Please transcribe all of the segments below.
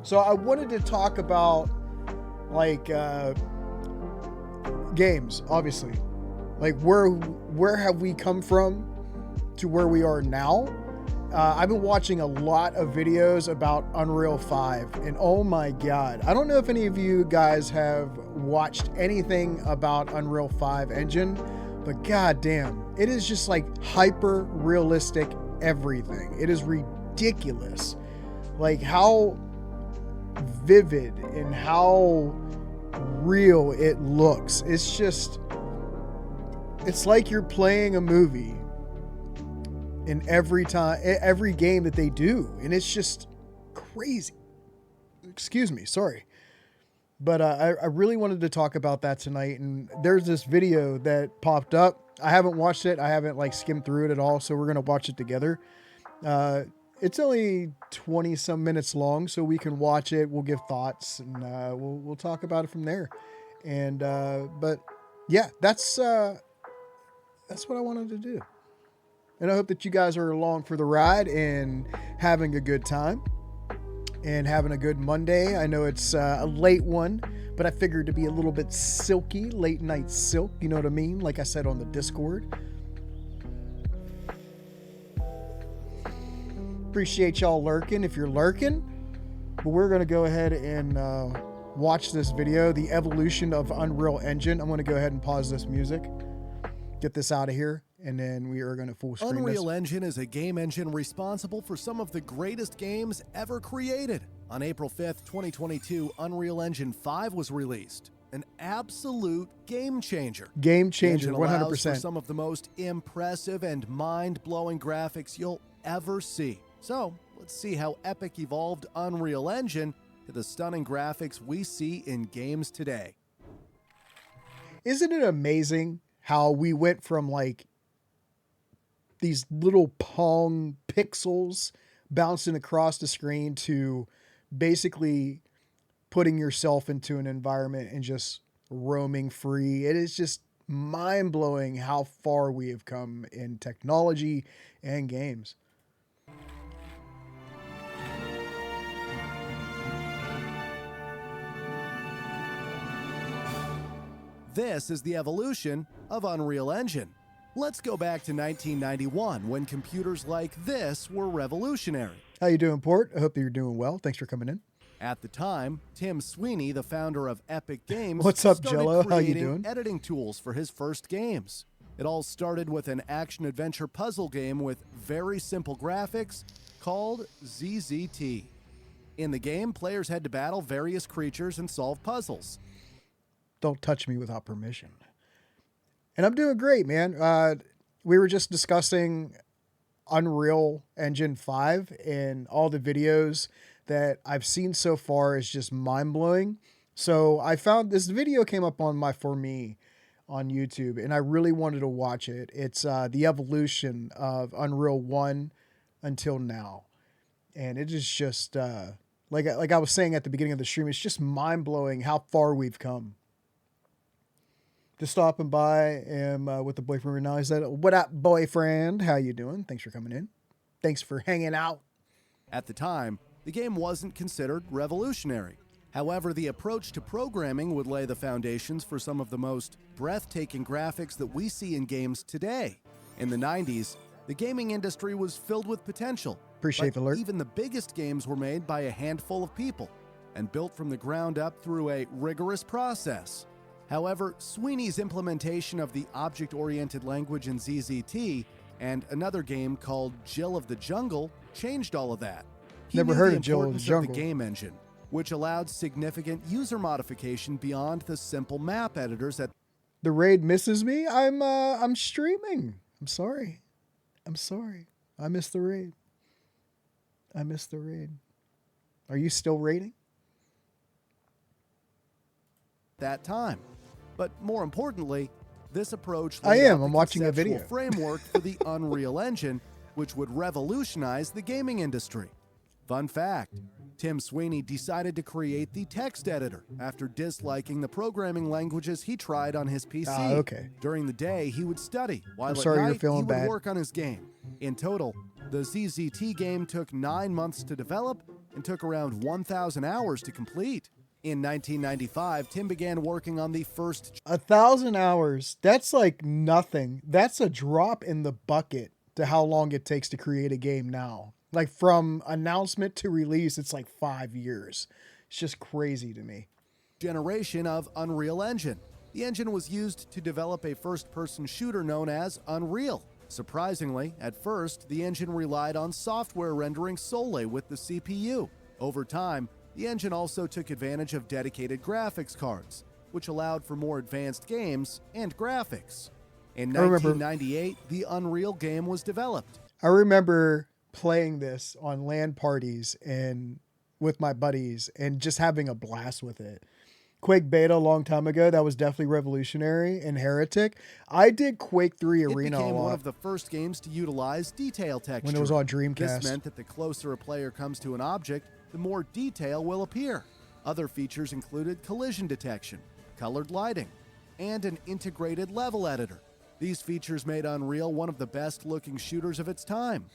So I wanted to talk about like games, obviously. Like where have we come from to where we are now? I've been watching a lot of videos about Unreal 5, and oh my god, I don't know if any of you guys have watched anything about Unreal 5 engine, but god damn, it is just like hyper realistic everything. It is ridiculous. Like how vivid and how real it looks. It's like you're playing a movie in every game that they do, and it's just crazy. Excuse me, sorry. But I really wanted to talk about that tonight, and there's this video that popped up. I haven't watched it. I haven't like skimmed through it at all, so we're gonna watch it together. It's only 20 some minutes long, so we can watch it. We'll give thoughts, and we'll talk about it from there. And but yeah, that's what I wanted to do. And I hope that you guys are along for the ride and having a good time and having a good Monday. I know it's a late one, but I figured to be a little bit silky, late night silk. You know what I mean? Like I said on the Discord. Appreciate y'all lurking if you're lurking. But we're going to go ahead and watch this video, the evolution of Unreal Engine. I'm going to go ahead and pause this music, get this out of here, and then we are going to full screen Unreal this. Engine is a game engine responsible for some of the greatest games ever created. On April 5th, 2022, Unreal Engine 5 was released. An absolute game changer. Game The changer, engine allows 100%. for some of the most impressive and mind-blowing graphics you'll ever see. So, let's see how Epic evolved Unreal Engine to the stunning graphics we see in games today. Isn't it amazing how we went from like these little Pong pixels bouncing across the screen to basically putting yourself into an environment and just roaming free? It is just mind-blowing how far we have come in technology and games. This is the evolution of Unreal Engine. Let's go back to 1991 when computers like this were revolutionary. How you doing, Port? I hope that you're doing well. Thanks for coming in. At the time, Tim Sweeney, the founder of Epic Games, What's up, started Jello? How you creating doing? editing tools for his first games. It all started with an action-adventure puzzle game with very simple graphics called ZZT. In the game, players had to battle various creatures and solve puzzles. Don't touch me without permission. And I'm doing great, man. We were just discussing Unreal Engine 5, and all the videos that I've seen so far is just mind-blowing. So I found this video came up on my For Me on YouTube, and I really wanted to watch it. It's the evolution of Unreal 1 until now. And it is just, like I was saying at the beginning of the stream, it's just mind-blowing how far we've come. Just stopping by with the boyfriend right now. He said, "What up, boyfriend? How you doing? Thanks for coming in. Thanks for hanging out." At the time, the game wasn't considered revolutionary. However, the approach to programming would lay the foundations for some of the most breathtaking graphics that we see in games today. In the 90s, the gaming industry was filled with potential. Appreciate the alert. Even the biggest games were made by a handful of people and built from the ground up through a rigorous process. However, Sweeney's implementation of the object-oriented language in ZZT and another game called Jill of the Jungle changed all of that. He Never knew heard the of Jill of the importance Jungle. the game engine, which allowed significant user modification beyond the simple map editors that The raid misses me. I'm streaming. I'm sorry. I missed the raid. Are you still raiding? that time. But more importantly, this approach I laid am. out the I'm watching a conceptual video. framework for the Unreal Engine, which would revolutionize the gaming industry. Fun fact, Tim Sweeney decided to create the text editor after disliking the programming languages he tried on his PC. Okay. During the day, he would study, while I'm at sorry you're night, feeling he would bad. work on his game. In total, the ZZT game took 9 months to develop and took around 1,000 hours to complete. In 1995, Tim began working on the first 1,000 hours. That's like nothing. That's a drop in the bucket to how long it takes to create a game now. Like from announcement to release, it's like 5 years. It's just crazy to me. generation of Unreal Engine. The engine was used to develop a first-person shooter known as Unreal. Surprisingly, at first, the engine relied on software rendering solely with the CPU. Over time, the engine also took advantage of dedicated graphics cards, which allowed for more advanced games and graphics. In 1998, the Unreal game was developed. I remember playing this on LAN parties and with my buddies and just having a blast with it. Quake Beta a long time ago, that was definitely revolutionary, and Heretic. I did Quake 3 Arena It a became lot one of the first games to utilize detail texture. when it was on Dreamcast. This meant that the closer a player comes to an object, the more detail will appear. Other features included collision detection, colored lighting, and an integrated level editor. These features made Unreal one of the best-looking shooters of its time.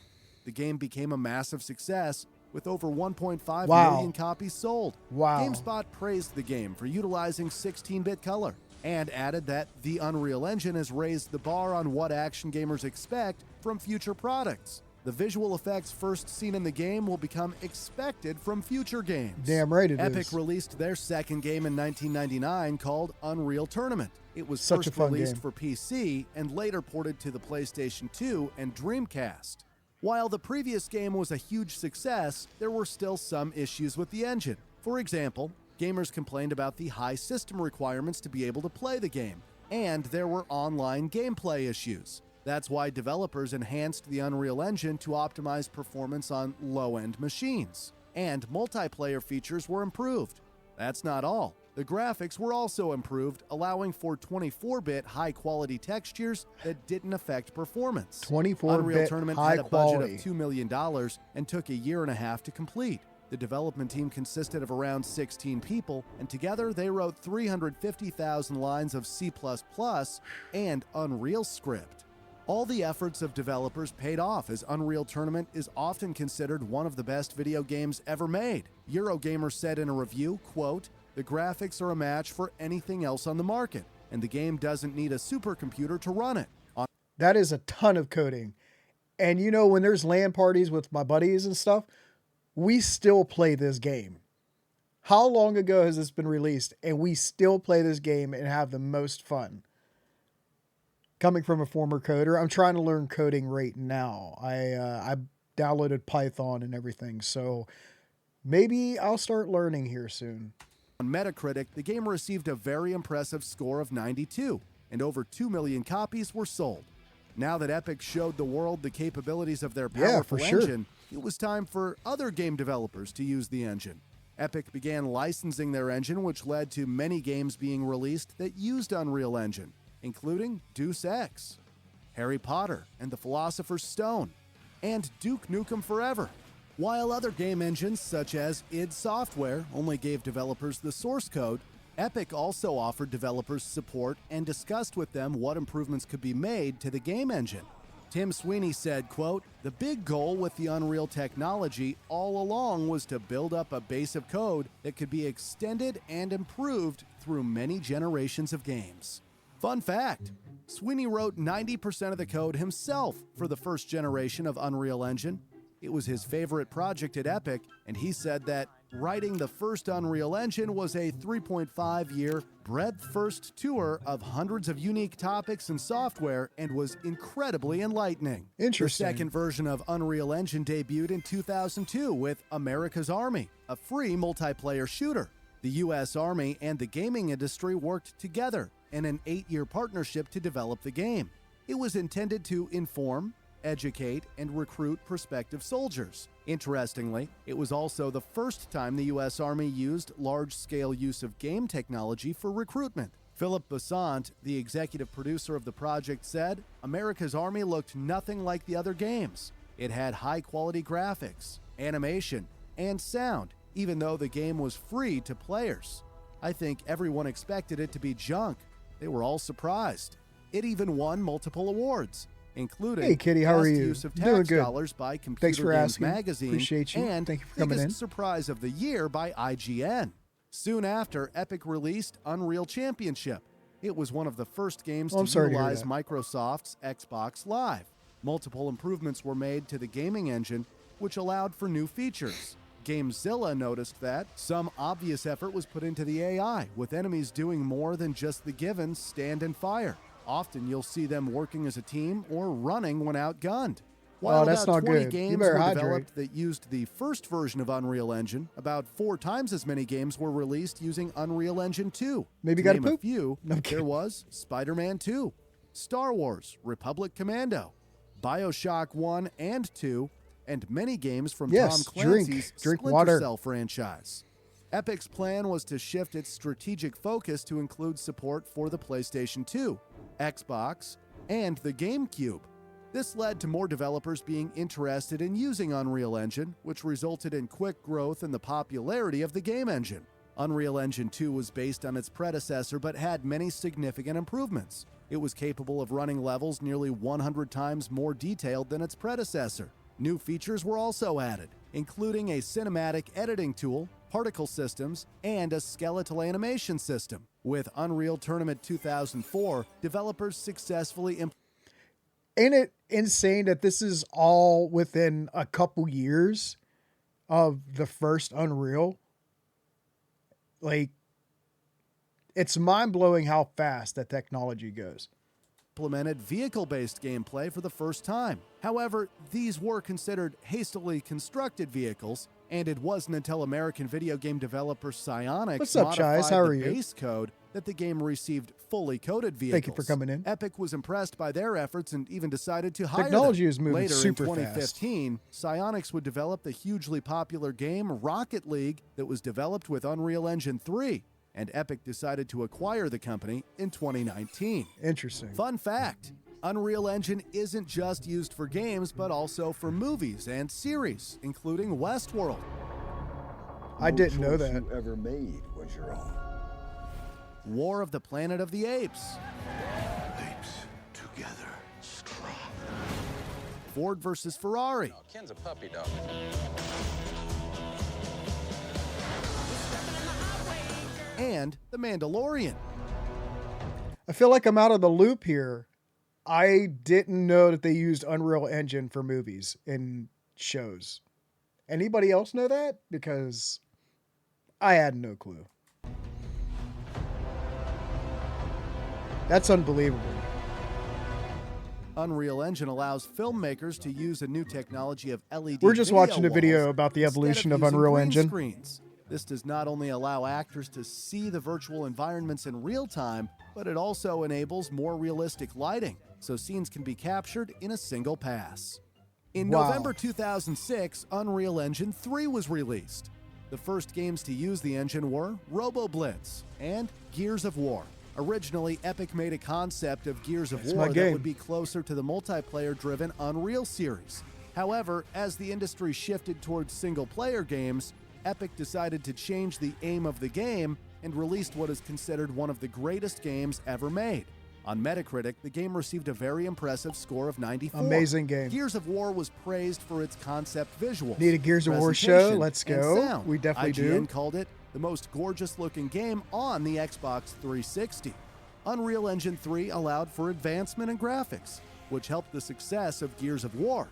The game became a massive success, with over 1.5 million copies sold. Wow. GameSpot praised the game for utilizing 16-bit color and added that the Unreal Engine has raised the bar on what action gamers expect from future products. The visual effects first seen in the game will become expected from future games. Damn right it Epic is. released their second game in 1999 called Unreal Tournament. It was Such a first fun released game. for PC and later ported to the PlayStation 2 and Dreamcast. While the previous game was a huge success, there were still some issues with the engine. For example, gamers complained about the high system requirements to be able to play the game, and there were online gameplay issues. That's why developers enhanced the Unreal Engine to optimize performance on low-end machines, and multiplayer features were improved. That's not all. The graphics were also improved, allowing for 24-bit high-quality textures that didn't affect performance. 24-bit Unreal Tournament high had a budget quality. of $2 million and took a year and a half to complete. The development team consisted of around 16 people, and together they wrote 350,000 lines of C++ and Unreal script. All the efforts of developers paid off, as Unreal Tournament is often considered one of the best video games ever made. Eurogamer said in a review, quote, "The graphics are a match for anything else on the market, and the game doesn't need a supercomputer to run it." That is a ton of coding. And you know, when there's LAN parties with my buddies and stuff, we still play this game. How long ago has this been released? And we still play this game and have the most fun. Coming from a former coder, I'm trying to learn coding right now. I downloaded Python and everything, so maybe I'll start learning here soon. On Metacritic, the game received a very impressive score of 92, and over 2 million copies were sold. Now that Epic showed the world the capabilities of their powerful for sure. engine, it was time for other game developers to use the engine. Epic began licensing their engine, which led to many games being released that used Unreal Engine, including Deus Ex, Harry Potter and the Philosopher's Stone, and Duke Nukem Forever. While other game engines, such as id Software, only gave developers the source code, Epic also offered developers support and discussed with them what improvements could be made to the game engine. Tim Sweeney said, quote, "The big goal with the Unreal technology all along was to build up a base of code that could be extended and improved through many generations of games." Fun fact, Sweeney wrote 90% of the code himself for the first generation of Unreal Engine. It was his favorite project at Epic, and he said that writing the first Unreal Engine was a 3.5-year breadth-first tour of hundreds of unique topics and software and was incredibly enlightening. Interesting. The second version of Unreal Engine debuted in 2002 with America's Army, a free multiplayer shooter. The U.S. Army and the gaming industry worked together in an 8-year partnership to develop the game. It was intended to inform, educate, and recruit prospective soldiers. Interestingly, it was also the first time the U.S. Army used large-scale use of game technology for recruitment. Philip Besant, the executive producer of the project, said, "America's Army looked nothing like the other games. It had high-quality graphics, animation, and sound, even though the game was free to players. I think everyone expected it to be junk. They were all surprised. It even won multiple awards. including Hey, Kitty, how are best you? use of Doing tax good. dollars by Computer Thanks for Games asking. Magazine, Appreciate you. and Thank you for coming biggest in. surprise of the year by IGN. Soon after, Epic released Unreal Championship. It was one of the first games Oh, I'm to sorry to hear utilize that. Microsoft's Xbox Live. Multiple improvements were made to the gaming engine, which allowed for new features. GameZilla noticed that some obvious effort was put into the AI, with enemies doing more than just the given stand and fire. Often you'll see them working as a team or running when outgunned. While that's about not 20 good. You games better were hydrate. developed that used the first version of Unreal Engine, about 4 times as many games were released using Unreal Engine 2. Maybe To gotta name a poop? few, No, I'm there kidding. was Spider-Man 2, Star Wars, Republic Commando, BioShock 1 and 2, and many games from Yes, Tom Clancy's drink Splinter water. Cell franchise. Epic's plan was to shift its strategic focus to include support for the PlayStation 2, Xbox, and the GameCube. This led to more developers being interested in using Unreal Engine, which resulted in quick growth in the popularity of the game engine. Unreal Engine 2 was based on its predecessor but had many significant improvements. It was capable of running levels nearly 100 times more detailed than its predecessor. New features were also added, including a cinematic editing tool, particle systems, and a skeletal animation system. With Unreal Tournament 2004, developers successfully Ain't it insane that this is all within a couple years of the first Unreal? Like, it's mind-blowing how fast that technology goes. implemented vehicle-based gameplay for the first time. However, these were considered hastily constructed vehicles, and it wasn't until American video game developer Psyonix What's up, modified Chise? How the are you? base code that the game received fully coded vehicles. Thank you for coming in. Epic was impressed by their efforts and even decided to hire Technology them. is moving Later super in fast. 2015, Psyonix would develop the hugely popular game Rocket League that was developed with Unreal Engine 3, and Epic decided to acquire the company in 2019. Interesting. Fun fact, Unreal Engine isn't just used for games, but also for movies and series, including Westworld. I didn't know choice that. you ever made was your own. War of the Planet of the Apes. Apes together, strong. Ford versus Ferrari. Ken's a puppy dog. And The Mandalorian. I feel like I'm out of the loop here. I didn't know that they used Unreal Engine for movies and shows. Anybody else know that? Because I had no clue. That's unbelievable. Unreal Engine allows filmmakers to use a new technology of LED We're just watching a video walls about the instead evolution of using Unreal green Engine. Screens. This does not only allow actors to see the virtual environments in real time, but it also enables more realistic lighting, so scenes can be captured in a single pass. In Wow. November 2006, Unreal Engine 3 was released. The first games to use the engine were RoboBlitz and Gears of War. Originally, Epic made a concept of Gears of That's War my that game. would be closer to the multiplayer-driven Unreal series. However, as the industry shifted towards single-player games, Epic decided to change the aim of the game and released what is considered one of the greatest games ever made. On Metacritic, the game received a very impressive score of 94. Amazing game. Gears of War was praised for its concept visuals. Need a Gears of War show? presentation, Let's and go. sound. We definitely IGN do. called it the most gorgeous-looking game on the Xbox 360. Unreal Engine 3 allowed for advancement in graphics, which helped the success of Gears of War.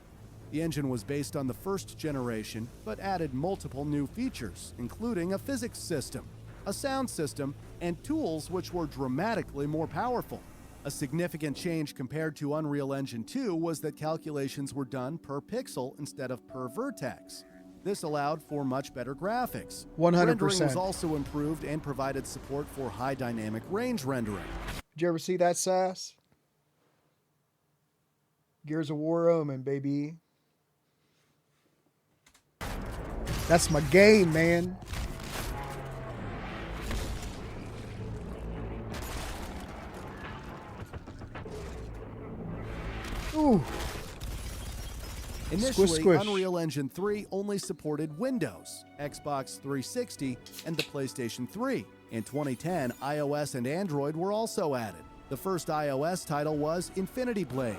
The engine was based on the first generation, but added multiple new features, including a physics system, a sound system, and tools which were dramatically more powerful. A significant change compared to Unreal Engine 2 was that calculations were done per pixel instead of per vertex. This allowed for much better graphics. 100%. Rendering was also improved and provided support for high dynamic range rendering. Did you ever see that, Sass? Gears of War Omen, baby. That's my game, man. Ooh. Initially, squish. Unreal Engine 3 only supported Windows, Xbox 360, and the PlayStation 3. In 2010, iOS and Android were also added. The first iOS title was Infinity Blade.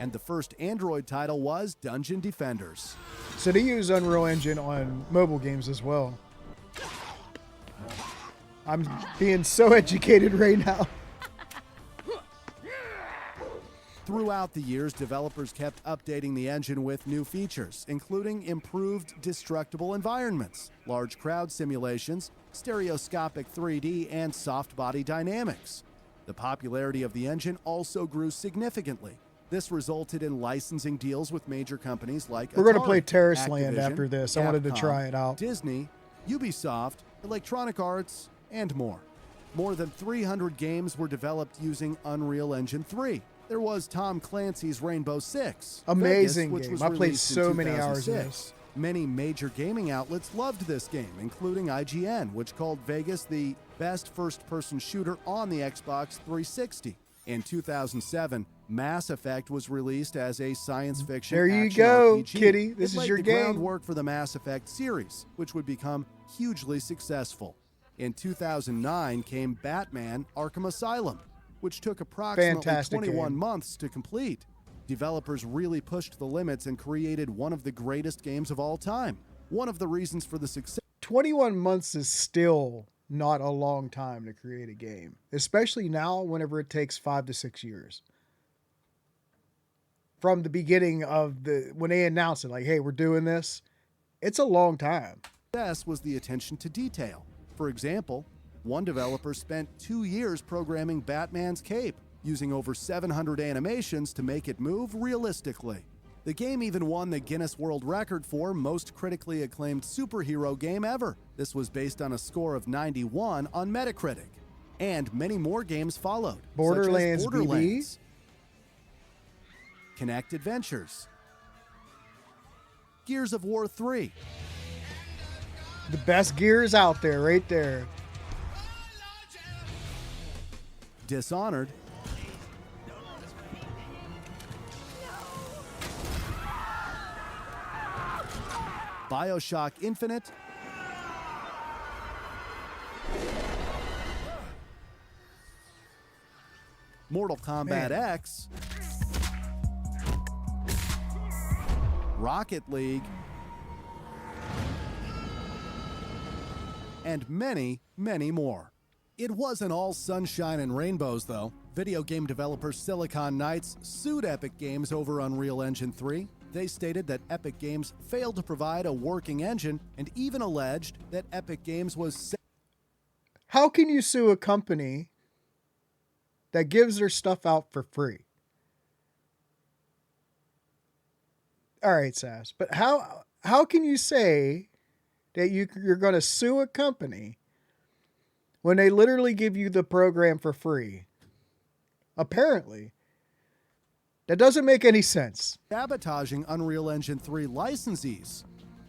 And the first Android title was Dungeon Defenders. So they use Unreal Engine on mobile games as well. I'm being so educated right now. Throughout the years, developers kept updating the engine with new features, including improved destructible environments, large crowd simulations, stereoscopic 3D, and soft body dynamics. The popularity of the engine also grew significantly. This resulted in licensing deals with major companies like We're going to Atari, play Terrace Land Activision, after this. I wanted to Capcom, try it out. Disney, Ubisoft, Electronic Arts, and more. More than 300 games were developed using Unreal Engine 3. There was Tom Clancy's Rainbow Six. Amazing Vegas, which game. was I played released in so many hours in 2006. this. Many major gaming outlets loved this game, including IGN, which called Vegas the best first-person shooter on the Xbox 360. In 2007, Mass Effect was released as a science fiction There you action go, RPG. Kitty. This It is laid your the game. groundwork for the Mass Effect series, which would become hugely successful. In 2009 came Batman Arkham Asylum, which took approximately Fantastic 21 game. months to complete. Developers really pushed the limits and created one of the greatest games of all time. One of the reasons for the success 21 months is still not a long time to create a game, especially now whenever it takes 5 to 6 years. From the beginning of when they announced it, like, hey, we're doing this, it's a long time. was the attention to detail. For example, one developer spent 2 years programming Batman's cape, using over 700 animations to make it move realistically. The game even won the Guinness World Record for most critically acclaimed superhero game ever. This was based on a score of 91 on Metacritic. And many more games followed, Borderlands, such as Borderlands, Kinect Adventures, Gears of War 3, The best gears out there, right there. Dishonored, BioShock Infinite, Mortal Kombat Man. X, Rocket League, and many, many more. It wasn't all sunshine and rainbows, though. Video game developer Silicon Knights sued Epic Games over Unreal Engine 3. They stated that Epic Games failed to provide a working engine and even alleged that Epic Games was How can you sue a company that gives their stuff out for free? All right, Sass, but how can you say that you're going to sue a company when they literally give you the program for free? Apparently, that doesn't make any sense. sabotaging Unreal Engine 3 licensees.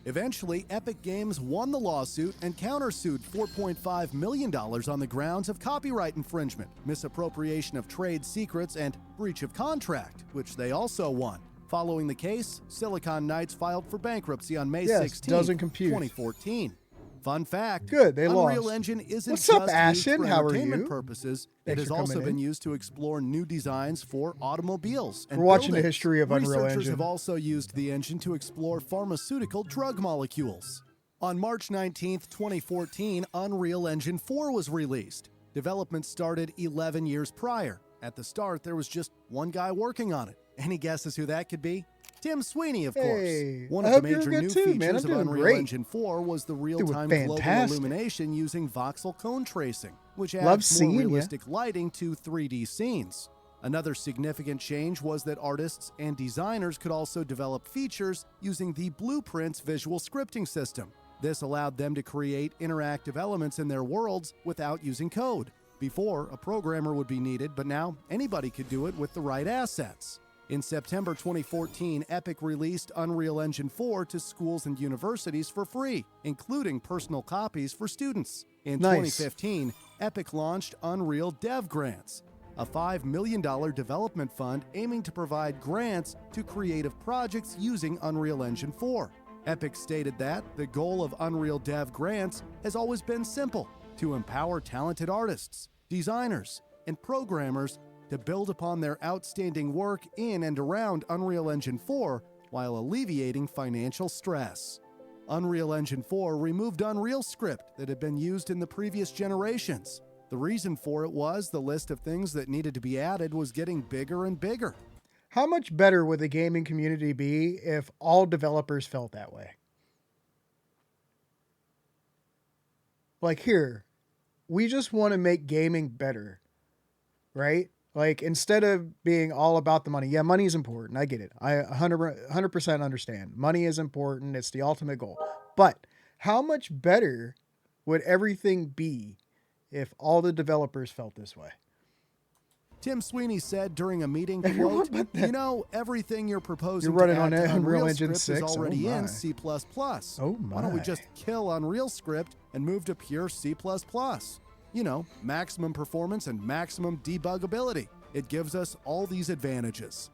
Eventually, Epic Games won the lawsuit and countersued $4.5 million on the grounds of copyright infringement, misappropriation of trade secrets, and breach of contract, which they also won. Following the case, Silicon Knights filed for bankruptcy on May Yes, 16, doesn't compute. 2014. Fun fact, Good, they Unreal lost. Engine isn't What's just up, Ashton? used for How are entertainment you? purposes. Thanks it has for also coming been in. used to explore new designs for automobiles and We're watching the buildings. history of Unreal Researchers Engine. have also used the engine to explore pharmaceutical drug molecules. On March 19, 2014, Unreal Engine 4 was released. Development started 11 years prior. At the start, there was just one guy working on it. Any guesses who that could be? Tim Sweeney, of Hey, course. One I of hope the you're major good new too, features man. I'm of doing Unreal great. Engine 4 was the real-time global fantastic. illumination using voxel cone tracing, which Love adds seeing more ya. realistic lighting to 3D scenes. Another significant change was that artists and designers could also develop features using the Blueprints visual scripting system. This allowed them to create interactive elements in their worlds without using code. Before, a programmer would be needed, but now anybody could do it with the right assets. In September 2014, Epic released Unreal Engine 4 to schools and universities for free, including personal copies for students. In Nice. 2015, Epic launched Unreal Dev Grants, a $5 million development fund aiming to provide grants to creative projects using Unreal Engine 4. Epic stated that the goal of Unreal Dev Grants has always been simple: to empower talented artists, designers, and programmers to build upon their outstanding work in and around Unreal Engine 4 while alleviating financial stress. Unreal Engine 4 removed Unreal Script that had been used in the previous generations. The reason for it was the list of things that needed to be added was getting bigger and bigger. How much better would the gaming community be if all developers felt that way? Like, here, we just want to make gaming better, right? Like, instead of being all about the money. Yeah, money is important. I get it. I 100% understand. Money is important. It's the ultimate goal. But how much better would everything be if all the developers felt this way? Tim Sweeney said during a meeting, Everyone quote, but that. "You know, everything you're proposing You're running to add on to Unreal Unreal Engine Script 6? is already Oh in my. C++. Oh Why don't we my. just kill Unreal Script and move to pure C++? You know, maximum performance and maximum debuggability. It gives us all these advantages."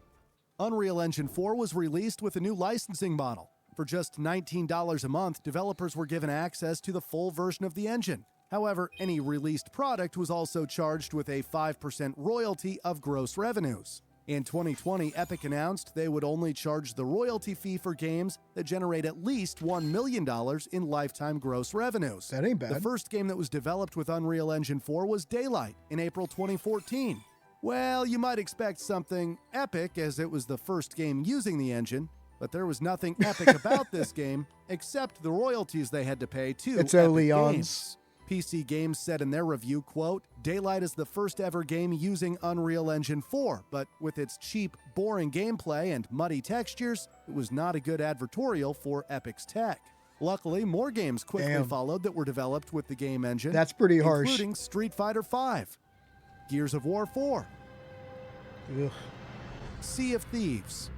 Unreal Engine 4 was released with a new licensing model. For just $19 a month, developers were given access to the full version of the engine. However, any released product was also charged with a 5% royalty of gross revenues. In 2020, Epic announced they would only charge the royalty fee for games that generate at least $1 million in lifetime gross revenues. That ain't The bad. first game that was developed with Unreal Engine 4 was Daylight in April 2014. Well, you might expect something epic as it was the first game using the engine, but there was nothing epic about this game except the royalties they had to pay to It's Epic Leon's. Games. PC Games said in their review, quote, "Daylight is the first ever game using Unreal Engine 4, but with its cheap, boring gameplay and muddy textures, it was not a good advertorial for Epic's tech." Luckily, more games quickly Damn. followed that were developed with the game engine. That's pretty harsh. Including Street Fighter V, Gears of War 4, Ugh. Sea of Thieves,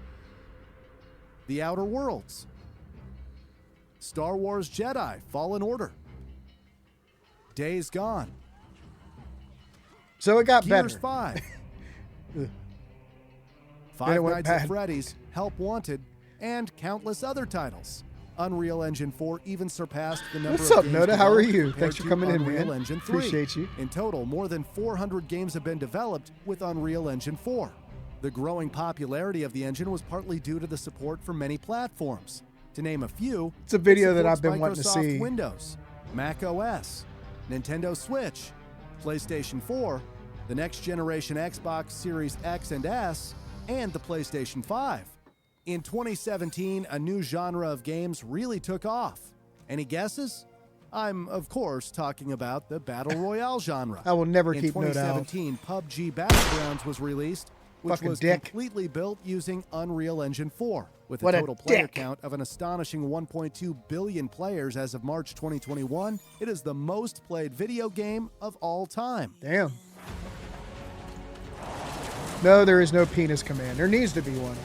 The Outer Worlds, Star Wars Jedi Fallen Order, Days Gone, So it got Gears better. 5, Ugh. Five it went Nights bad. at Freddy's, Help Wanted, and countless other titles. Unreal Engine 4 even surpassed the number What's of up, games Noda? How are developed you? compared Thanks for to coming in, Unreal man. Engine 3. Appreciate you. In total, more than 400 games have been developed with Unreal Engine 4. The growing popularity of the engine was partly due to the support for many platforms. To name a few, It's a video it that I've supports been wanting to Microsoft see. Windows, Mac OS, Nintendo Switch, PlayStation 4, the next generation Xbox Series X and S, and the PlayStation 5. In 2017, a new genre of games really took off. Any guesses? I'm, of course, talking about the Battle Royale genre. I will never In keep no doubt. 2017, PUBG Battlegrounds was released, which Fucking was dick. completely built using Unreal Engine 4. With What a a total player dick. count of an astonishing 1.2 billion players as of March 2021, it is the most played video game of all time. Damn. No, there is no penis command. There needs to be one.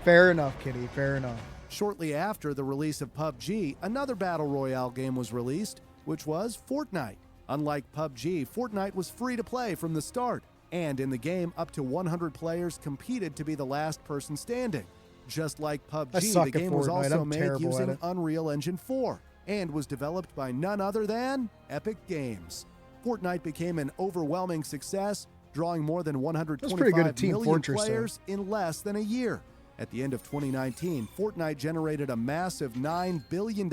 Fair enough, Kitty. Fair enough. Shortly after the release of PUBG, another Battle Royale game was released, which was Fortnite. Unlike PUBG, Fortnite was free to play from the start, and in the game, up to 100 players competed to be the last person standing. Just like I PUBG, suck the at game was Fortnite. also I'm made terrible at using it. Unreal Engine 4 and was developed by none other than Epic Games. Fortnite became an overwhelming success, drawing more than pretty good 125 at Team million Fortress, though. players in less than a year. At the end of 2019, Fortnite generated a massive $9 billion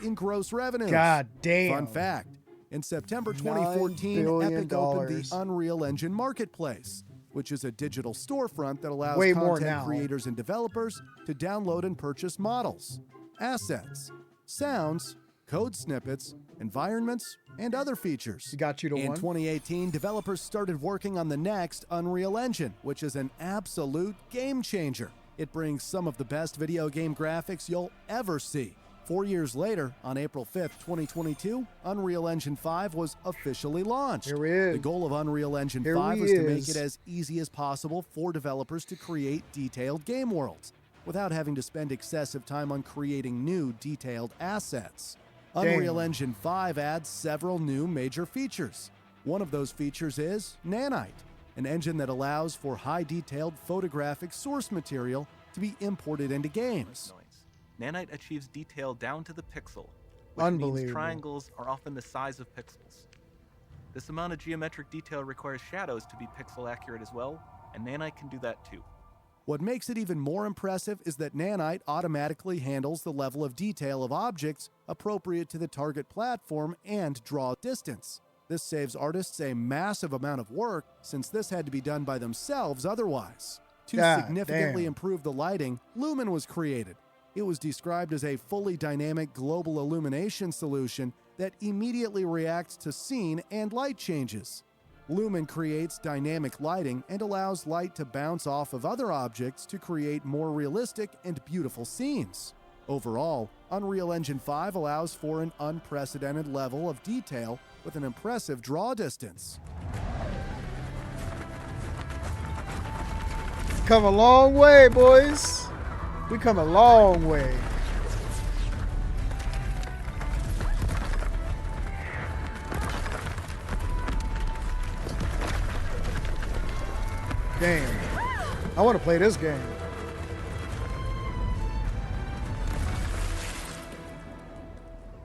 in gross revenues. God damn. Fun fact, in September $9 2014, billion. Epic opened the Unreal Engine Marketplace, which is a digital storefront that allows Way more content now. creators and developers to download and purchase models, assets, sounds, code snippets, environments, and other features. Got you to In one. 2018, developers started working on the next Unreal Engine, which is an absolute game changer. It brings some of the best video game graphics you'll ever see. 4 years later, on April 5th, 2022, Unreal Engine 5 was officially launched. Here he is. The goal of Unreal Engine Here 5 he was to make is. it as easy as possible for developers to create detailed game worlds without having to spend excessive time on creating new detailed assets. Damn. Unreal Engine 5 adds several new major features. One of those features is Nanite, an engine that allows for high-detailed photographic source material to be imported into games. Nanite achieves detail down to the pixel, which means Unbelievable. triangles are often the size of pixels. This amount of geometric detail requires shadows to be pixel accurate as well, and Nanite can do that too. What makes it even more impressive is that Nanite automatically handles the level of detail of objects appropriate to the target platform and draw distance. This saves artists a massive amount of work, since this had to be done by themselves otherwise. To God significantly damn. improve the lighting, Lumen was created. It was described as a fully dynamic global illumination solution that immediately reacts to scene and light changes. Lumen creates dynamic lighting and allows light to bounce off of other objects to create more realistic and beautiful scenes. Overall, Unreal Engine 5 allows for an unprecedented level of detail with an impressive draw distance. Come a long way, boys. We come a long way. Damn. I want to play this game.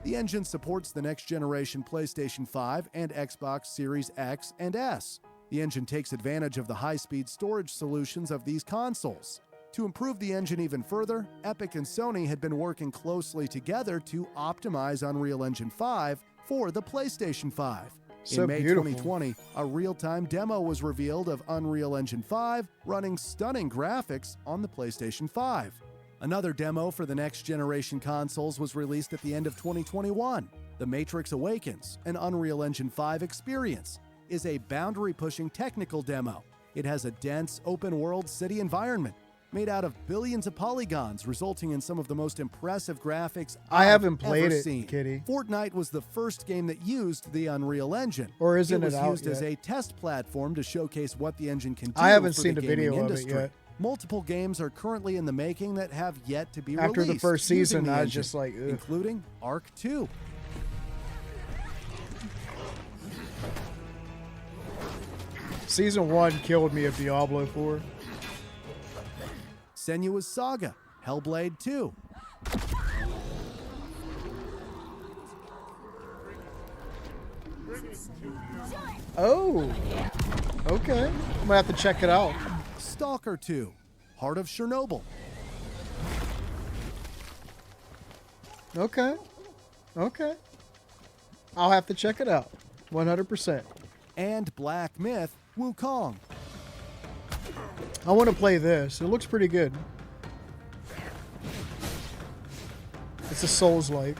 The engine supports the next generation PlayStation 5 and Xbox Series X and S. The engine takes advantage of the high-speed storage solutions of these consoles. To improve the engine even further, Epic and Sony had been working closely together to optimize Unreal Engine 5 for the PlayStation 5. So In May beautiful. 2020, a real-time demo was revealed of Unreal Engine 5 running stunning graphics on the PlayStation 5. Another demo for the next generation consoles was released at the end of 2021. The Matrix Awakens, an Unreal Engine 5 experience, is a boundary-pushing technical demo. It has a dense, open-world city environment made out of billions of polygons, resulting in some of the most impressive graphics I I've haven't played ever it, seen. Kitty. Fortnite was the first game that used the Unreal Engine. Or isn't it was it out used as yet? a test platform to showcase what the engine can do I haven't for seen the the gaming video of it industry. yet. Multiple games are currently in the making that have yet to be After the released first using season, the I was engine, just like, ugh. including Ark 2. Season 1 killed me of Diablo 4. Senua's Saga, Hellblade 2, Oh. Okay. I'm gonna have to check it out. Stalker 2, Heart of Chernobyl, Okay. Okay. I'll have to check it out. 100%. and Black Myth Wukong. I want to play this. It looks pretty good. It's a Souls-like.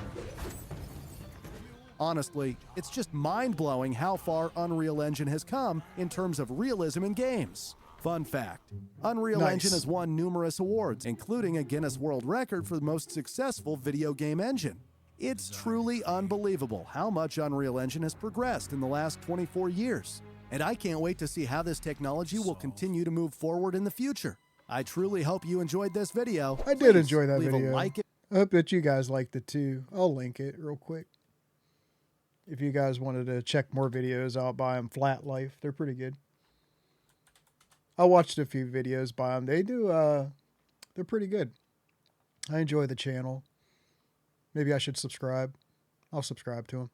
Honestly, it's just mind-blowing how far Unreal Engine has come in terms of realism in games. Fun fact, Unreal Nice. Engine has won numerous awards, including a Guinness World Record for the most successful video game engine. It's truly unbelievable how much Unreal Engine has progressed in the last 24 years. And I can't wait to see how this technology will continue to move forward in the future. I truly hope you enjoyed this video. I did Please enjoy that leave video. a like. I hope that you guys liked it too. I'll link it real quick. If you guys wanted to check more videos out by them, Flat Life, they're pretty good. I watched a few videos by them. They do, they're pretty good. I enjoy the channel. Maybe I should subscribe. I'll subscribe to them.